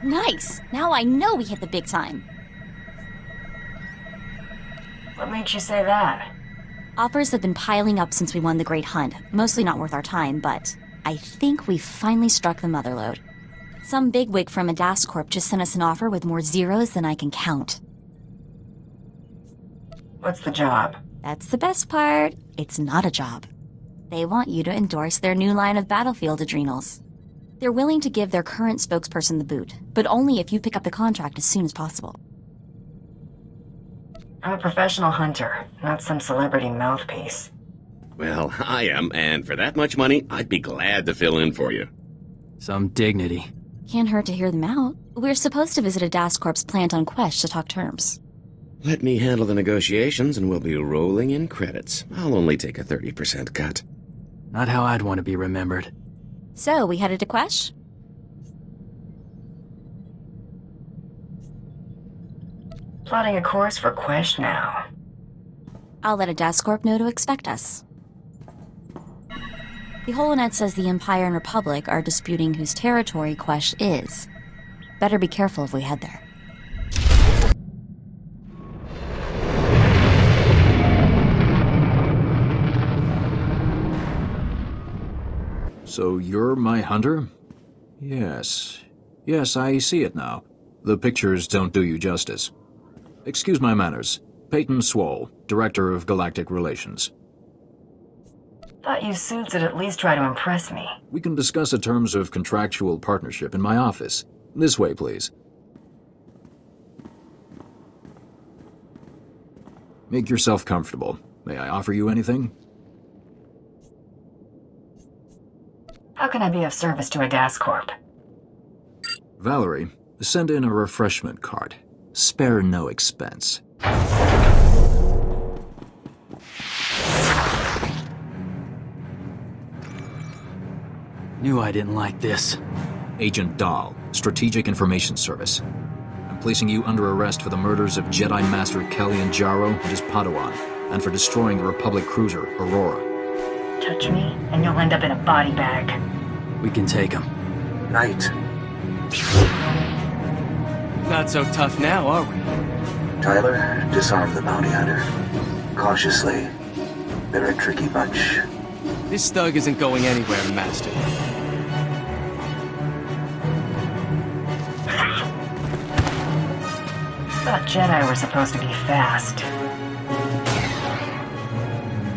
Nice! Now I know we hit the big time. What made you say that? Offers have been piling up since we won the Great Hunt. Mostly not worth our time, but I think we finally struck the motherlode. Some bigwig from Adas Corp just sent us an offer with more zeros than I can count. What's the job? That's the best part. It's not a job. They want you to endorse their new line of battlefield adrenals. They're willing to give their current spokesperson the boot, but only if you pick up the contract as soon as possible. I'm a professional hunter, not some celebrity mouthpiece. Well, I am, and for that much money, I'd be glad to fill in for you. Some dignity. Can't hurt to hear them out. We're supposed to visit Adas Corp's plant on Quesh to talk terms. Let me handle the negotiations and we'll be rolling in credits. I'll only take a 30% cut. Not how I'd want to be remembered. So, we headed to Quesh? Plotting a course for Quesh now. I'll let Adas Corp know to expect us. The Holonet says the Empire and Republic are disputing whose territory Quesh is. Better be careful if we head there. So you're my hunter? Yes. Yes, I see it now. The pictures don't do you justice. Excuse my manners. Peyton Swole, Director of Galactic Relations. Thought you suits would at least try to impress me. We can discuss the terms of contractual partnership in my office. This way, please. Make yourself comfortable. May I offer you anything? How can I be of service to Adas Corp? Valerie, send in a refreshment cart. Spare no expense. Knew I didn't like this. Agent Dahl, Strategic Information Service. I'm placing you under arrest for the murders of Jedi Master Kellyan Jarrow and his Padawan, and for destroying the Republic cruiser, Aurora. Touch me, and you'll end up in a body bag. We can take him. Knight, Not so tough now, are we? Tyler, disarm the bounty hunter. Cautiously. They're a tricky bunch. This thug isn't going anywhere, Master. Thought Jedi were supposed to be fast.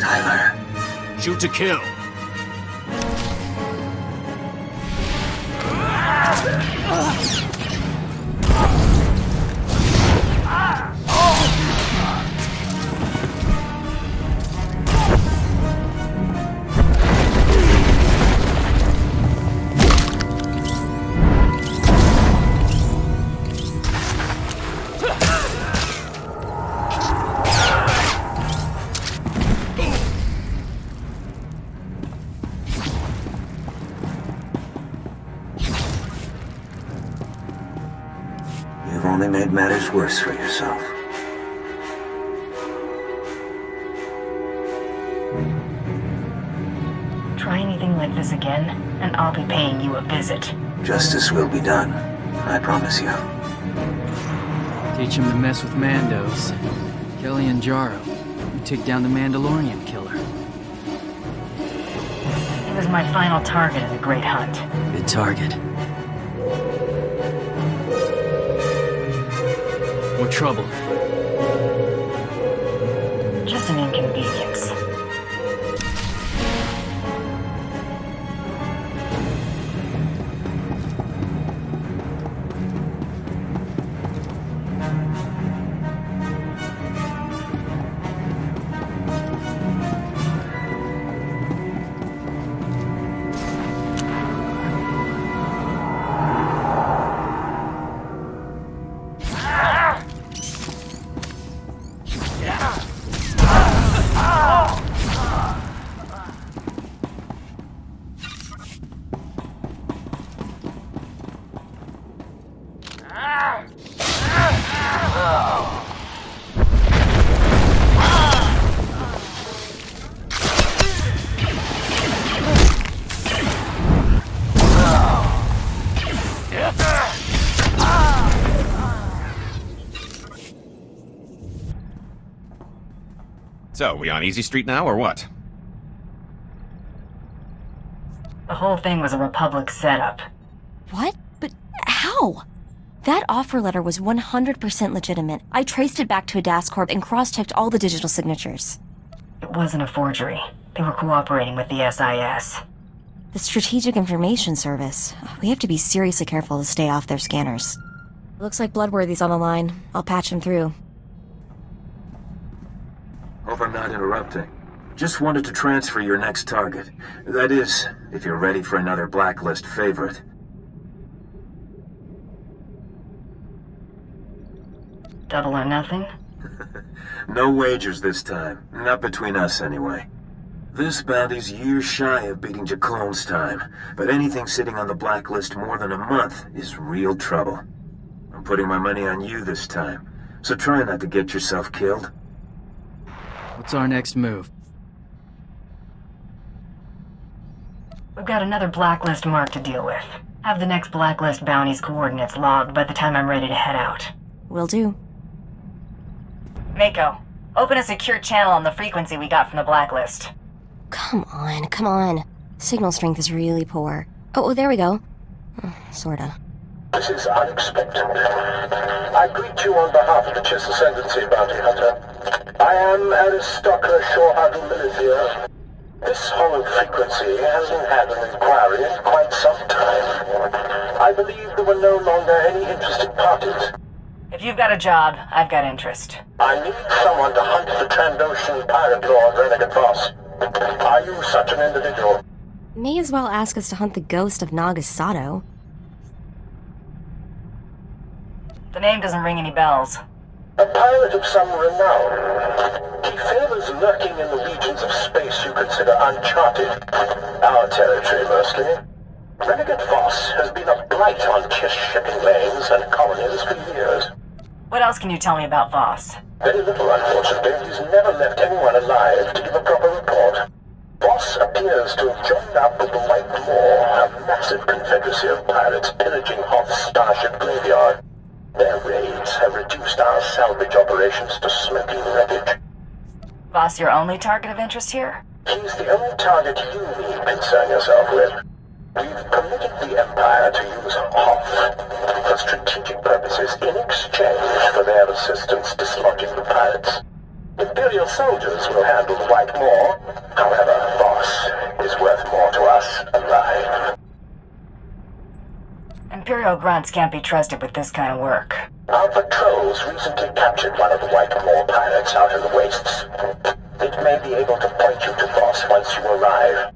Tyler, Shoot to kill. you've only made matters worse for yourself. Try anything like this again, and I'll be paying you a visit. Justice will be done. I promise you. Teach him to mess with Mandos. Kellyan Jarrow. You took down the Mandalorian killer. He was my final target in the Great Hunt. Good target. What trouble? Just an inconvenience. So, we on Easy Street now, or what? The whole thing was a Republic setup. What? But how? That offer letter was 100% legitimate. I traced it back to Adas Corp and cross-checked all the digital signatures. It wasn't a forgery. They were cooperating with the SIS. The Strategic Information Service. We have to be seriously careful to stay off their scanners. Looks like Bloodworthy's on the line. I'll patch him through. Hope I'm not interrupting. Just wanted to transfer your next target. That is, if you're ready for another blacklist favorite. Double or nothing? No wagers this time. Not between us, anyway. This bounty's years shy of beating Jacqueline time, but anything sitting on the blacklist more than a month is real trouble. I'm putting my money on you this time, so try not to get yourself killed. What's our next move? We've got another blacklist mark to deal with. Have the next blacklist bounty's coordinates logged by the time I'm ready to head out. Will do. Mako, open a secure channel on the frequency we got from the blacklist. Come on. Signal strength is really poor. Oh, there we go. Sorta. This is unexpected. I greet you on behalf of the Chiss Ascendancy Bounty Hunter. I am Aristocker Shorehagel Milithier. This hollow frequency hasn't had an inquiry in quite some time. I believe there were no longer any interested parties. If you've got a job, I've got interest. I need someone to hunt the Trandoshan pirate lord Renegade Voss. Are you such an individual? May as well ask us to hunt the ghost of Nagasato. The name doesn't ring any bells. A pirate of some renown. He favors lurking in the regions of space you consider uncharted. Our territory, mostly. Renegade Voss has been a blight on Chiss shipping lanes and colonies for years. What else can you tell me about Voss? Very little, unfortunately. He's never left anyone alive to give a proper report. Voss appears to have joined up with the White Moor, a massive confederacy of pirates pillaging Hoth's starship graveyard. Their raids have reduced our salvage operations to smoking wreckage. Voss your only target of interest here? He's the only target you need concern yourself with. We've permitted the Empire to use Hoth for strategic purposes in exchange for their assistance dislodging the pirates. Imperial soldiers will handle the White Moor. However, Voss is worth more to us alive. Imperial grunts can't be trusted with this kind of work. Our patrols recently captured one of the White Moor pirates out in the wastes. It may be able to point you to Voss once you arrive.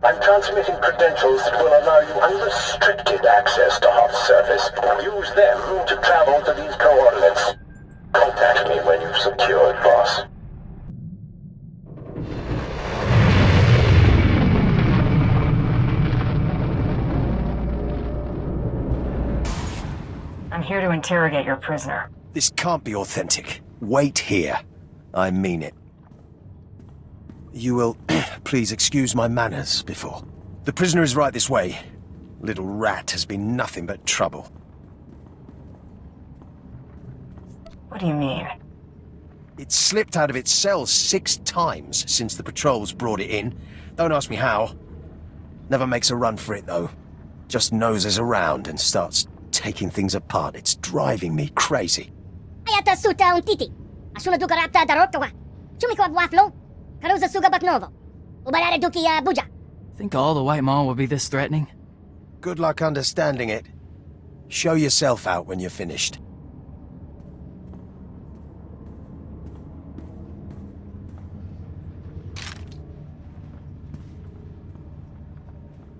I'm transmitting credentials that will allow you unrestricted access to Hoth's surface. Use them to travel to these coordinates. Contact me when you've secured Voss. I'm here to interrogate your prisoner. This can't be authentic. Wait here. I mean it. You will please excuse my manners before. The prisoner is right this way. Little rat has been nothing but trouble. What do you mean? It slipped out of its cell 6 times since the patrols brought it in. Don't ask me how. Never makes a run for it, though. Just noses around and starts taking things apart. It's driving me crazy. Ayata suta un titi. Asuna duka rapta darokawa. Chumiko waflo. Karuza suga baknovo. Ubarare duki buja. Think all the White Maw will be this threatening? Good luck understanding it. Show yourself out when you're finished.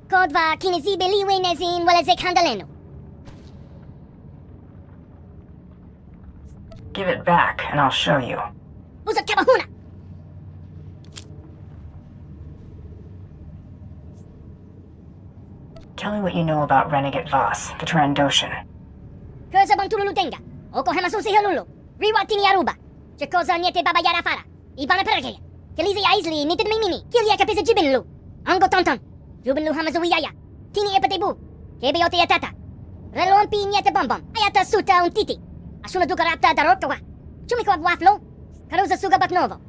Kodva kinesi beliwe nezin walezek handaleno. Give it back, and I'll show you. Usa kabahuna. Tell me what you know about Renegade Voss, the Trandoshan. Cosa bang tululutenga. Oko hamasusi halulu. Riwatini aruba. Che cosa niete baba yara fara. Ibana perke. Kelizi aisli nited mimini. Kilia kapisa jibinlu. Ango tonton. Jubinlu hamazu yaya. Tini epatebu. Kebeyote yatata. Relon pi niete bombom. Ayata suta un titi. Asuna duka rapta darokawa. Chumiko waflo. Karuza suga baknovo.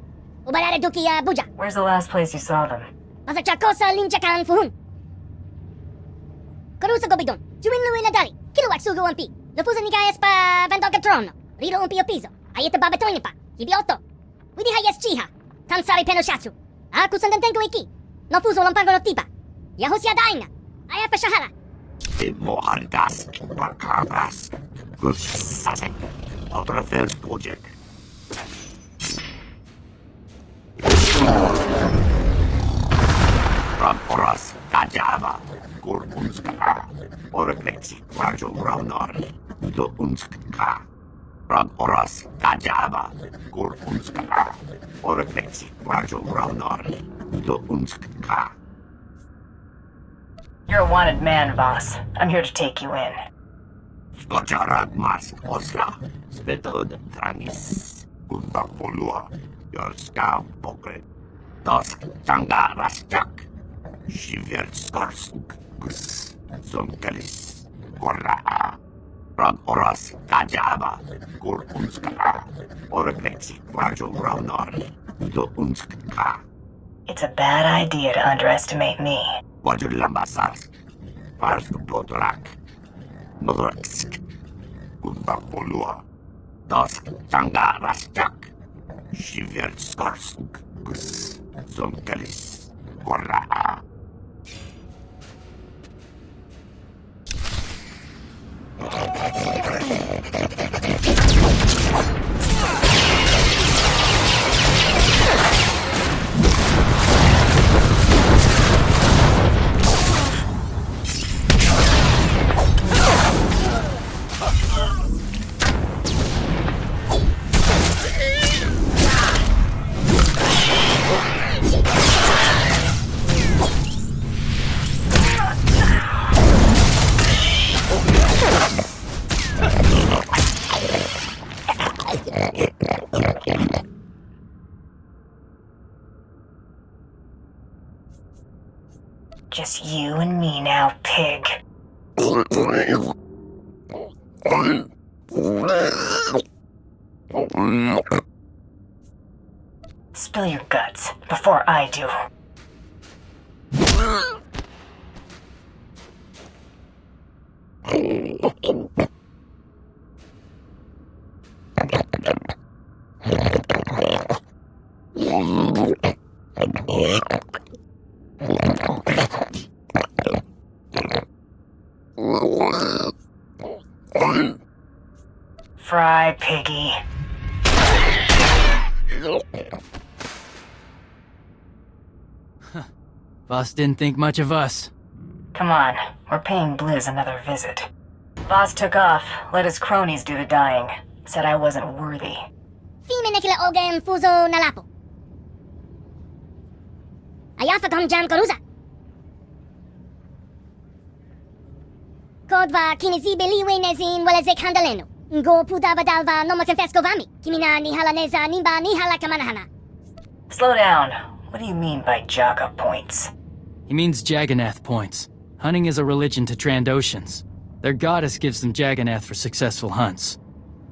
Ubarare duki buja. Where's the last place you saw them? Pasakcha kosa linchakan fuhun. Karusa gobidon. Juwinlu iladari. Kiluwak sugu umpi. Lofusa nikayas pa vandoga trono. Rilo umpi opiso. Ayeta babatoine pa. Hibioto. Widi hayas chiha. Tansari penoshatsu. Aku sandantenko iki. Lofuso lompango no tipa. Yahosia daina. Ayafa shahara. Mohardas, Barkabas, Gussasek, Otra Felsprojekt. Ramporas, Kajava, Kurpunska, Oreflexi, Rajo Raunor, Do Unska. Ramporas, Kajava, Kurpunska, Oreflexi, Rajo Raunor, Do Unska. You're a wanted man, boss. I'm here to take you in. Skocharat Mars Osla, Spetod Tranis, Undapolua, your scam pocket, Dusk Tanga Rastak, Shiver Skorsk, Gus, Zonkalis, Korra, Rod Oras, Kajaba, Kurpunska, Oreflexi, Rajo Raunor, Do Unska. It's a bad idea to underestimate me. Wajur Lambasas, Pars Podrak, Nodraksk, Undapolua, Dusk Tanga Rastak, Shiver Skorsk, Gus, Zonkalis, Korra. Just you and me now, pig. Spill your guts before I do. Fry, piggy. Boss didn't think much of us. Come on, we're paying Blizz another visit. Boss took off, let his cronies do the dying. Said I wasn't worthy. Fime nekila ogen fuzo nalapo. Ayafa gam jam koruza. Kodva kinizibe liwe nezin walezek handaleno. Go pudava dalva noma confesco vami. Kimina nihala neza nimba nihala kamanahana. Slow down. What do you mean by Jaga points? He means Jagannath points. Hunting is a religion to Trandoshans. Their goddess gives them Jagannath for successful hunts.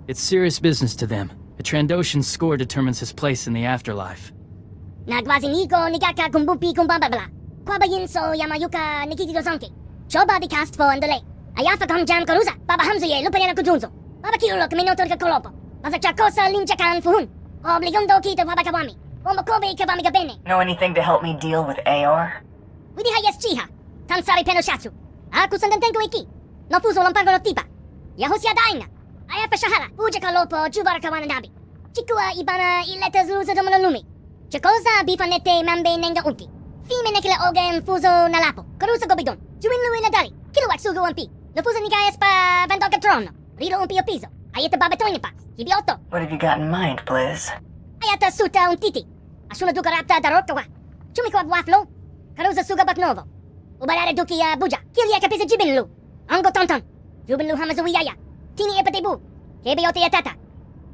It's serious business to them. A Trandoshan's score determines his place in the afterlife. Nagwazi niko nikaka kumbumpi kumbambabla. Kwaba yinso yamayuka nikiti dozonke. Choba di cast for andale. Ayafa gam jam koruza. Baba hamzuye lupayana kujunzo. Baba kiulok minotor kolopo. Pasakcha kosa linchakan fuhun. Obligundo kita wabakawami. Omokobe kabami gabene. Know anything to help me deal with Aor? Widi hayas chiha. Tansari penoshatsu. Aku sandantenko iki. No fuso lompango no tipa. Yahosia daina. Ayafa shahara. Uja kalopo juvara kawanadabi. Chikua ibana iletas lusa domonolumi. Chakosa bifanete mambe nenga unki. Fime nekila ogen fuso nalapo. Karusa gobidon. Juwinlu iladari. Kiluwak sugu umpi. No fuso nikayas pa vandoga trono. Rilo umpi opiso. Ayeta babatoine pa. Hibioto. What have you got in mind, Blizz? Ayata suta un titi. Asuna duka rapta darokawa. Chumiko waflo. Karusa suga baknovo. Ubarare duki buja. Kilia kapisa jibinlu. Ango tonton. Jubinlu hamazuiyaya. Tini epatebu. Kebiote yatata.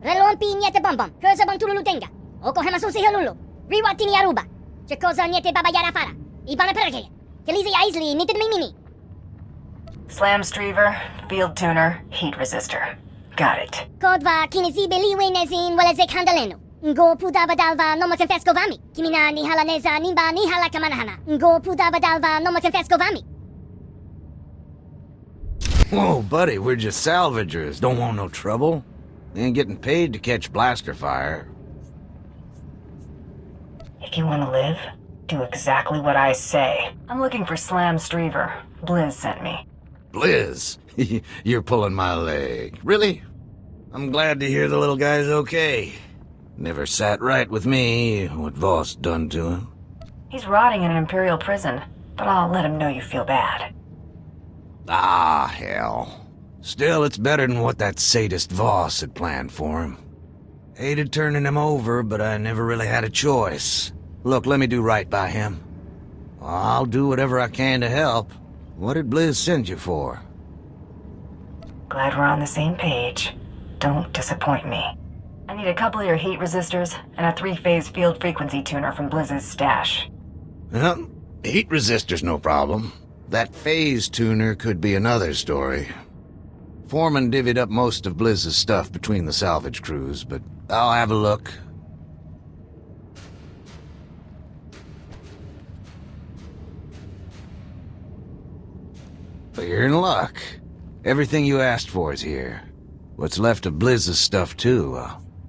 Relo umpi niete bombom. Kursa bantululu tenga. Oko hamasusi helulu. Riwa tini aruba. Chakosa niete baba yara fara. Ibana perge. Kelizi aisli nited mimini. Slam Streaver, Field Tuner, Heat Resistor. Got it. Kodva kinizibe liwe nezin walezek handaleno. Ngo pudava dalva no ma confesco vami. Kimina ni halaneza nimba ni hala kamanahana. Ngo pudava dalva no ma confesco vami. Whoa, buddy, we're just salvagers. Don't want no trouble. They ain't getting paid to catch blaster fire. If you want to live, do exactly what I say. I'm looking for Slam Streaver. Blizz sent me. Blizz, you're pulling my leg. Really? I'm glad to hear the little guy's okay. Never sat right with me, what Voss done to him. He's rotting in an Imperial prison, but I'll let him know you feel bad. Ah, hell. Still, it's better than what that sadist Voss had planned for him. Hated turning him over, but I never really had a choice. Look, let me do right by him. I'll do whatever I can to help. What did Blizz send you for? Glad we're on the same page. Don't disappoint me. I need a couple of your heat resistors and a 3-phase field frequency tuner from Blizz's stash. Well, heat resistor's no problem. That phase tuner could be another story. Foreman divvied up most of Blizz's stuff between the salvage crews, but I'll have a look. But you're in luck. Everything you asked for is here. What's left of Blizz's stuff, too.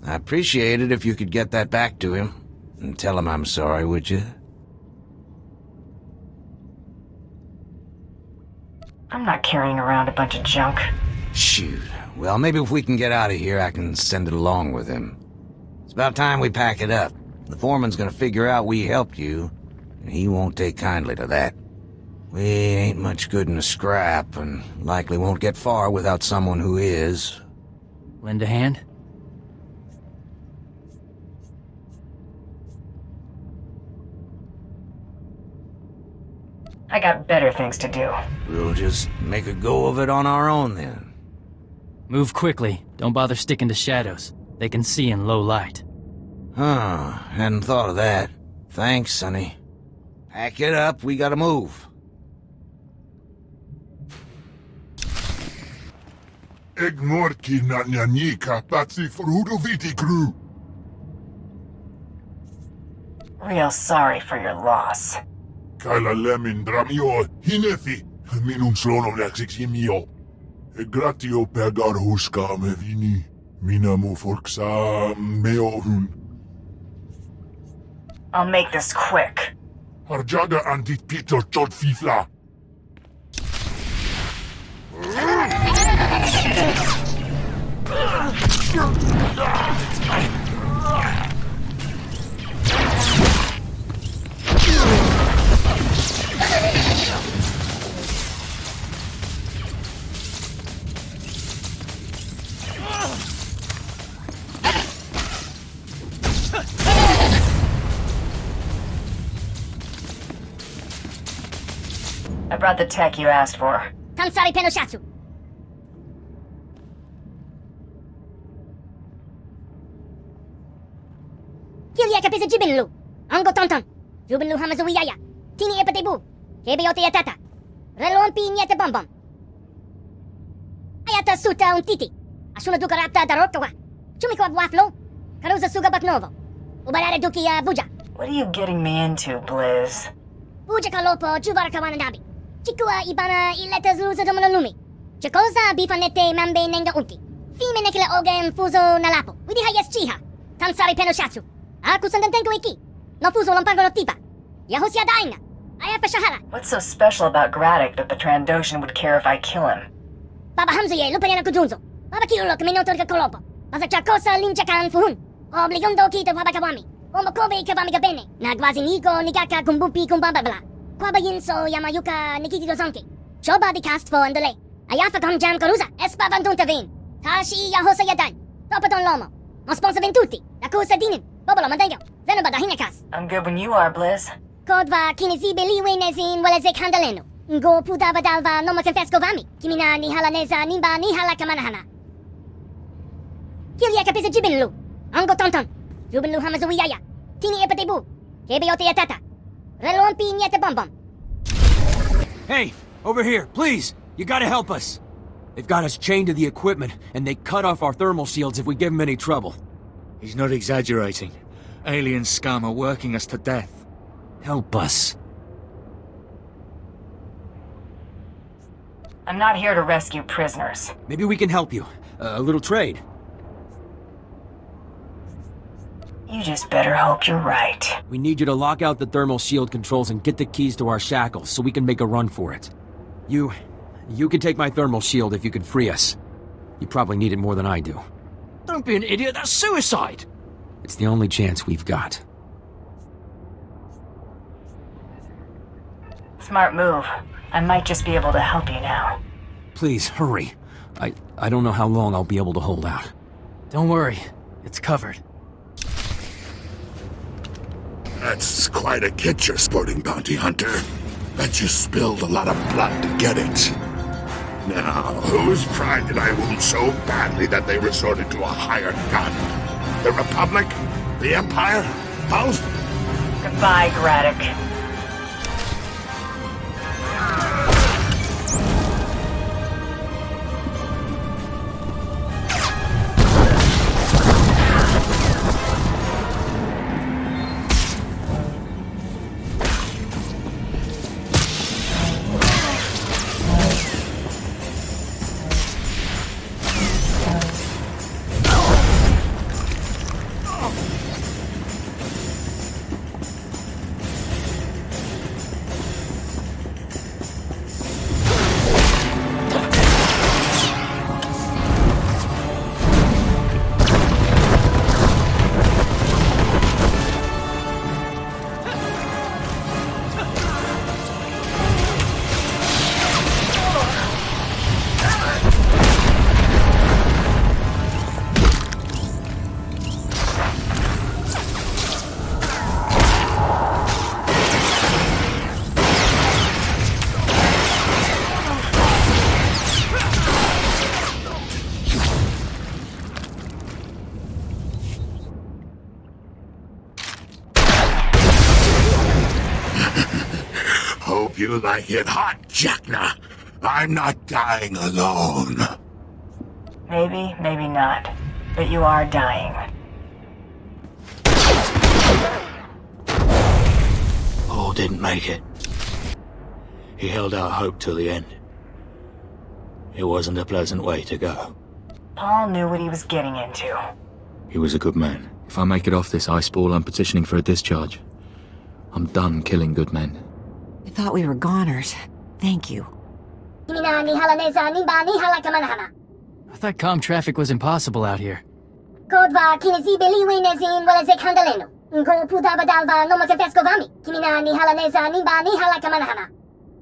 I appreciate it if you could get that back to him. And tell him I'm sorry, would you? I'm not carrying around a bunch of junk. Shoot. Well, maybe if we can get out of here, I can send it along with him. It's about time we pack it up. The foreman's gonna figure out we helped you, and he won't take kindly to that. We ain't much good in a scrap, and likely won't get far without someone who is. Lend a hand? I got better things to do. We'll just make a go of it on our own, then. Move quickly. Don't bother sticking to shadows. They can see in low light. Huh, hadn't thought of that. Thanks, Sonny. Pack it up, we gotta move. Egnorki na nyanika patsi forhudoviti crew. Real sorry for your loss. Kaila lemin dramio hinefi minun slononeksiksi mio. Gratio pegar huska me vini. Minä mu forksa meohun. I'll make this quick. Harjaga antit Peter Jod Fifla. I brought the tech you asked for. Tansari Penoshatsu. Kilia kapisa Jibinlu. Ango Tonton. Jubinlu Hamazuiyaya. Tini Epatebu. Kebeyote Yatata. Relompi Nyete Bombom. Ayata Suta Untiti. Asuna Dukarapta Darokawa. Chumiko Waflo. Karuza Suga Baknovo. Ubarare Dukia Buja. What are you getting me into, Blizz? Buja Kalopo Juvarakawanadabi. Chikua Ibana Iletas Lusa Domonolumi. Chakosa Bifanete Mambe Nenga Unti. Fime Nekila Ogen Fuzo Nalapo. Widihayas Chiha. Tansari Penoshatsu. Aku Sandantenko Iki. No Fuzo Lompango no Tipa. Yahosia Daina. Ayafa Shahara. What's so special about Graddock that the Trandoshan would care if I kill him? Baba Hamzuye Lupariana Kujunzo. Baba Kirulok Minotorka Kolopo. Basa Chakosa Linchakan Fuhun. Obligundo Kita Wabakawami. Omokobe Kavami Gabene. Nagwazi Niko Nigaka Kumbupi Kumbababla. Kwaba Yinso Yamayuka Nikiti Dozonki. Shoba di cast for Andale. Ayafa Jam Karuza. Espa Vanduntavin. Tashi Yahosa Yadan. Topaton Lomo. Mosponsa Ventuti. Yakusa Dinin. Bobolo Mandango. Zenobada Hinakas. I'm good when you are, Blizz. Kodva Kinesi Beliwe Nezin Walezek Handaleno. Ngo Pudava Dalva Noma Confesco Vami. Kimina Nihalaneza Nimba Nihala Kamanahana. Kilia Kapisa Jibinlu. Ango Tonton. Jubinlu Hamazuiyaya. Tini Epatebu. Kebeyote Yatata. Relompi Nyete Bombom. Hey, over here, please. You gotta help us. They've got us chained to the equipment, and they cut off our thermal shields if we give them any trouble. He's not exaggerating. Alien scum are working us to death. Help us. I'm not here to rescue prisoners. Maybe we can help you. A little trade. You just better hope you're right. We need you to lock out the thermal shield controls and get the keys to our shackles so we can make a run for it. You can take my thermal shield if you can free us. You probably need it more than I do. Don't be an idiot, that's suicide! It's the only chance we've got. Smart move. I might just be able to help you now. Please, hurry. I don't know how long I'll be able to hold out. Don't worry. It's covered. That's quite a kit you're sporting, Bounty Hunter. Bet you spilled a lot of blood to get it. Now, whose pride did I wound so badly that they resorted to a hired gun? The Republic? The Empire? Both? Goodbye, Braddock. Hope you like it hot, Jackna. I'm not dying alone. Maybe, maybe not. But you are dying. Paul didn't make it. He held out hope till the end. It wasn't a pleasant way to go. Paul knew what he was getting into. He was a good man. If I make it off this ice ball, I'm petitioning for a discharge. I'm done killing good men. I thought we were goners. Thank you. I thought comm traffic was impossible out here. Kodva kinezibeli wenezin waleze kandaleno. Ngo pudava dalva nomo kefeskovami. Kimina ni halaneza nimba ni halakamanahama.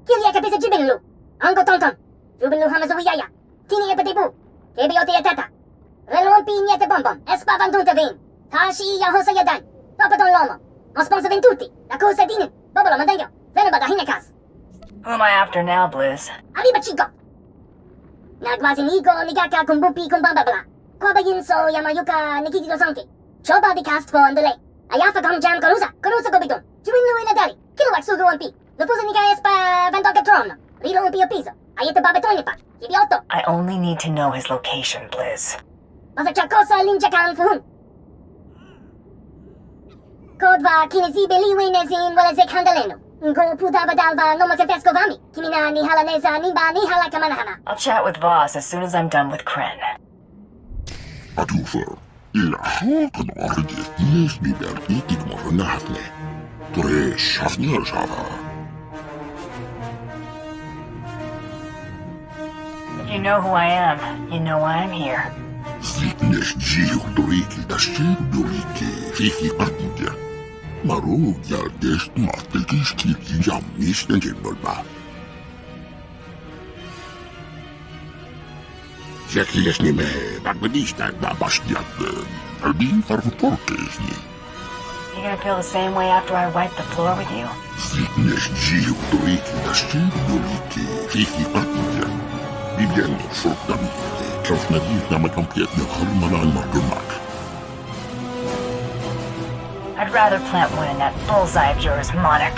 Kilia kapisa jibinlu. Ango tonton. Jubinlu hamazuiyaya. Tini epetebu. Kebiote etata. Relompi niete bonbon. Espa vanduntavin. Tashi yahosa yadan. Papaton lomo. Mosponsa ventuti. La cosa dinin. Bobolo mandayo. Venabada hinekas. Who am I after now, Blizz? Arriba chico. Nagwazinigo nigaka kumbupi kumbambabla. Kwabayin so yamayuka nikitito sonki. Choba di cast for delay. Ayafa gom jam karusa. Karusa gobiton. Chiwinu iladari. Kilowak sugu on pi. Lupusa nika espa vandoka trono. Rilo on pio piso. Ayete babetonipa. Kibioto. I only need to know his location, Blizz. Masachakosa linjakan fuhun. Kodva kinezibeli wenezin waleze kandaleno. Ngo pudava dalva nomo kefeskovami. Kimina ni halaneza nimba ni halakamanahama. I'll chat with Voss as soon as I'm done with Kren. Adufer, illa hakan ardi nisni ber itik moro nahne. Tore shafnir shava. If you know who I am, you know why I'm here. Zitnes jiu doriki da shib doriki. Fifi artintja. Maru yardes martelkis kiki jammis den jimbolba. Zekiles nime bagbedistan ba bastiat. Albin farvutorkesni. You gonna feel the same way after I wipe the floor with you? Zitnes jiu doriki da shib doriki. Fifi artintja. Vivian sortamite. Trofnadil na makampietne harmanan margumak. I'd rather plant one in that bullseye of yours, Monarch.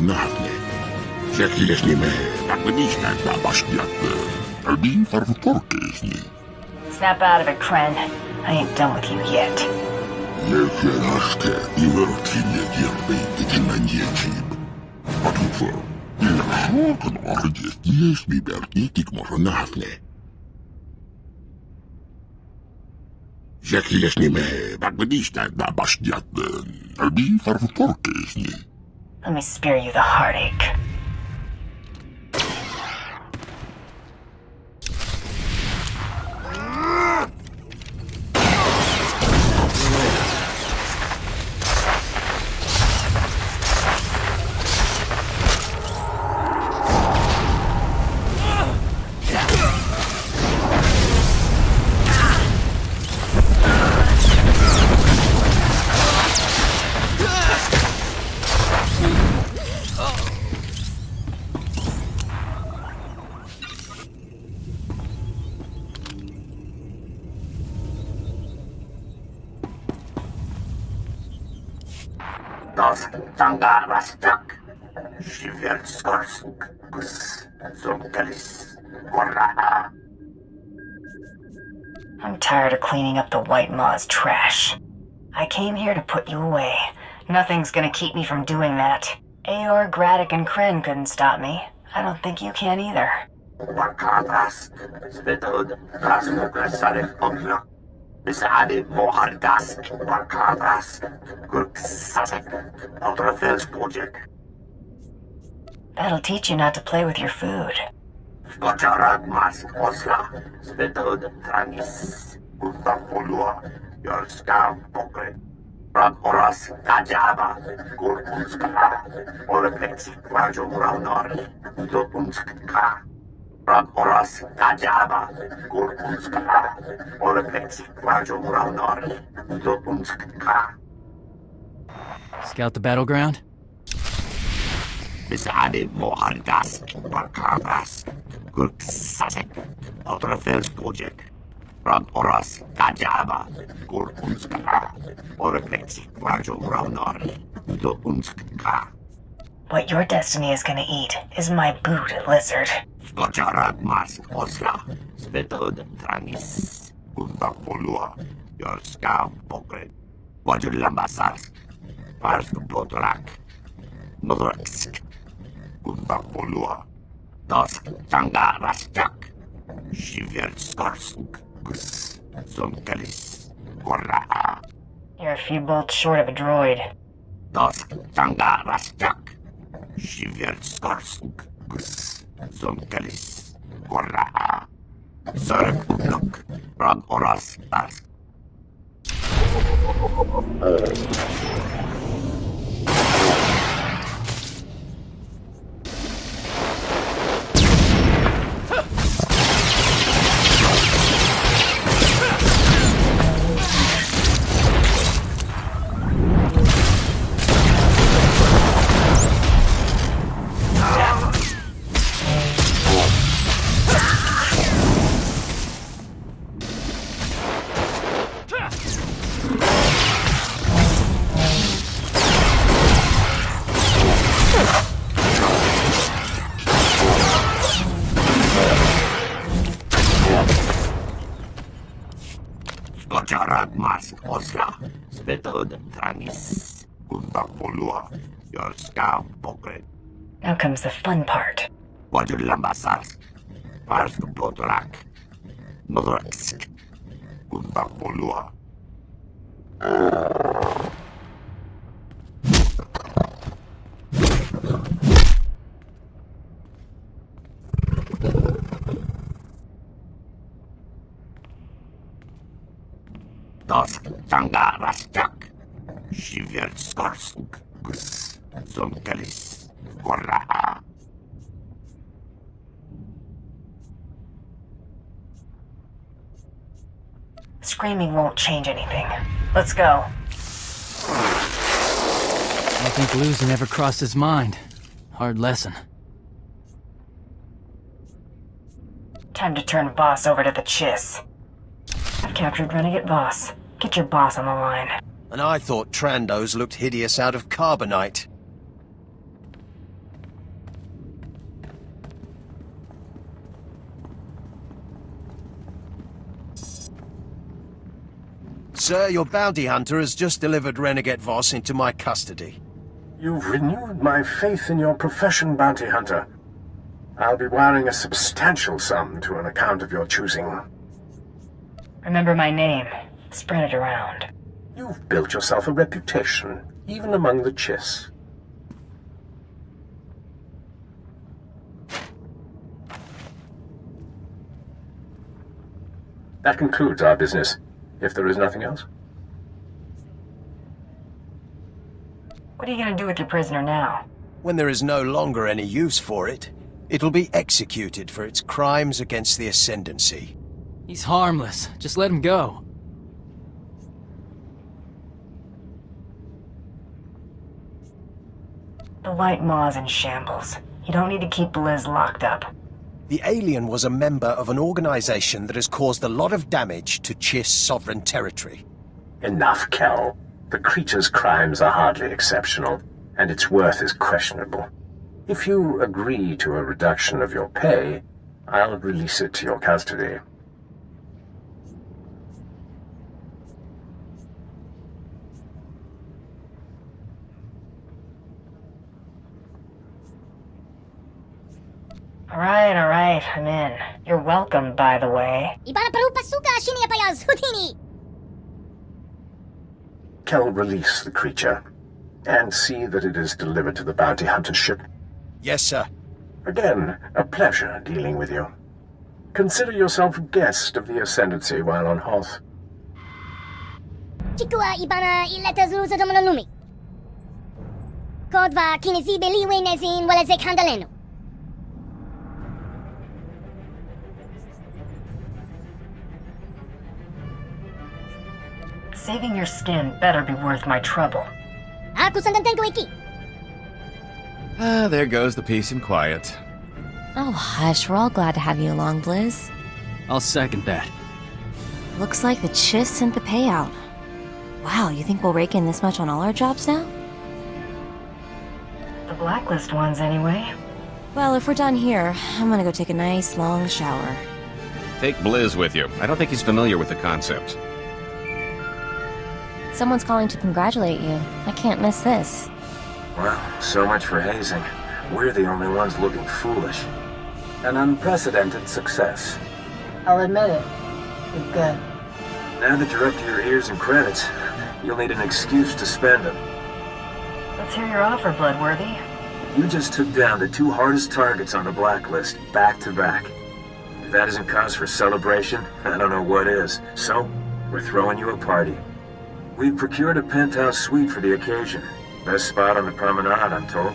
nahne. Jeśli my tak byliśmy na baszkiatę, albi farwutorkę z niej. Snap out of it, Kren. I ain't done with you yet. Jakie raszkę i wyrocinie gierby tyczy na nieczym. A tu co? Ile szokon ordzie jest mi bernitik może nahne. Jeśli my tak byliśmy na baszkiatę, albi farwutorkę z niej. Let me spare you the heartache. Dosk tanga rastak. Shiver skorsuk. Gus. Zomkalis. Korra. I'm tired of cleaning up the White Maw's trash. I came here to put you away. Nothing's gonna keep me from doing that. Aor, Graddock, and Kren couldn't stop me. I don't think you can either. Wakadas. Spitod. Rasmukasarek Ogla. Besade Mohardask. Wakadas. Gurksasek. Ultrafels Project. That'll teach you not to play with your food. Skoczarag Mask Osla. Spitod. Trangis. Gurtapolua. Yorska Pokre. Rag Oras Kajaba. Gurkunska. Oleflexi Kwajo Raunori. Dotunska. Rag Oras Kajaba. Gurkunska. Oleflexi Kwajo Raunori. Dotunska. Scout the battleground? Besade Mohardas. Wakadas. Gurksasek. Ultrafels Project. Rag Oras Kajaba. Gurkunska. Oleflexi Kwajo Raunori. Dotunska. What your destiny is gonna eat is my boot, lizard. Skoczarag Mask Osla. Spitod Trangis. Gurtapolua. Yorska Pokre. Wajulambasar. Parsk Potrak. Modraksk. Gurtapolua. Dosk Tanga Rastak. Shiver Skorsuk. Gus. Zomkalis. Korra. You're a few bolts short of a droid. Dosk Tanga Rastak. Shiver Skorsuk. Gus. Zomkalis. Korra. Zerg Utlok. Rag Oras Tarsk. Skoczarag Mask Osla. Spitod Trangis. Gurtapolua. Yorska Pokre. Now comes the fun part. Wajulambasar. Parsk Potrak. Modraksk. Gurtapolua. Dosk Tanga Rastak. Shiver Skorsuk. Gus. Zomkalis. Korra. Screaming won't change anything. Let's go. I don't think losing ever crossed his mind. Hard lesson. Time to turn Voss over to the Chiss. I've captured Renegade Voss. Get your boss on the line. And I thought Trandos looked hideous out of carbonite. Sir, your bounty hunter has just delivered Renegade Voss into my custody. You've renewed my faith in your profession, bounty hunter. I'll be wiring a substantial sum to an account of your choosing. Remember my name. Spread it around. You've built yourself a reputation, even among the Chiss. That concludes our business, if there is nothing else. What are you gonna do with your prisoner now? When there is no longer any use for it, it'll be executed for its crimes against the Ascendancy. He's harmless. Just let him go. The White Maw's in shambles. You don't need to keep Blizz locked up. The alien was a member of an organization that has caused a lot of damage to Chiss sovereign territory. Enough, Kel. The creature's crimes are hardly exceptional, and its worth is questionable. If you agree to a reduction of your pay, I'll release it to your custody. Alright, I'm in. You're welcome, by the way. Ibana parupa suka shinia payaz hutini. Kel, release the creature, and see that it is delivered to the bounty hunter ship. Yes, sir. Again, a pleasure dealing with you. Consider yourself a guest of the Ascendancy while on Hoth. Chikua ibana iletas lusa domonolumi. Kodva kinizibe liwe nezin walezek handaleno. Saving your skin better be worth my trouble. Aku sandantenko iki. Ah, there goes the peace and quiet. Oh, hush. We're all glad to have you along, Blizz. I'll second that. Looks like the Chiss sent the payout. Wow, you think we'll rake in this much on all our jobs now? The blacklist ones, anyway. Well, if we're done here, I'm gonna go take a nice long shower. Take Blizz with you. I don't think he's familiar with the concept. Someone's calling to congratulate you. I can't miss this. Well, so much for hazing. We're the only ones looking foolish. An unprecedented success. I'll admit it. You're good. Now that you're up to your ears in credits, you'll need an excuse to spend them. Let's hear your offer, Bloodworthy. You just took down the two hardest targets on the blacklist, back to back. If that isn't cause for celebration, I don't know what is. So, we're throwing you a party. We've procured a penthouse suite for the occasion. Best spot on the promenade, I'm told.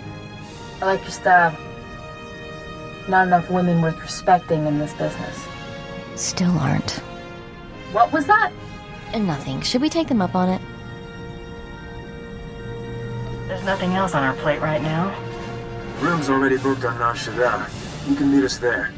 I like your style. Not enough women worth respecting in this business. Still aren't. What was that? Nothing. Should we take them up on it? There's nothing else on our plate right now. Room's already booked on Nar Shaddaa. You can meet us there.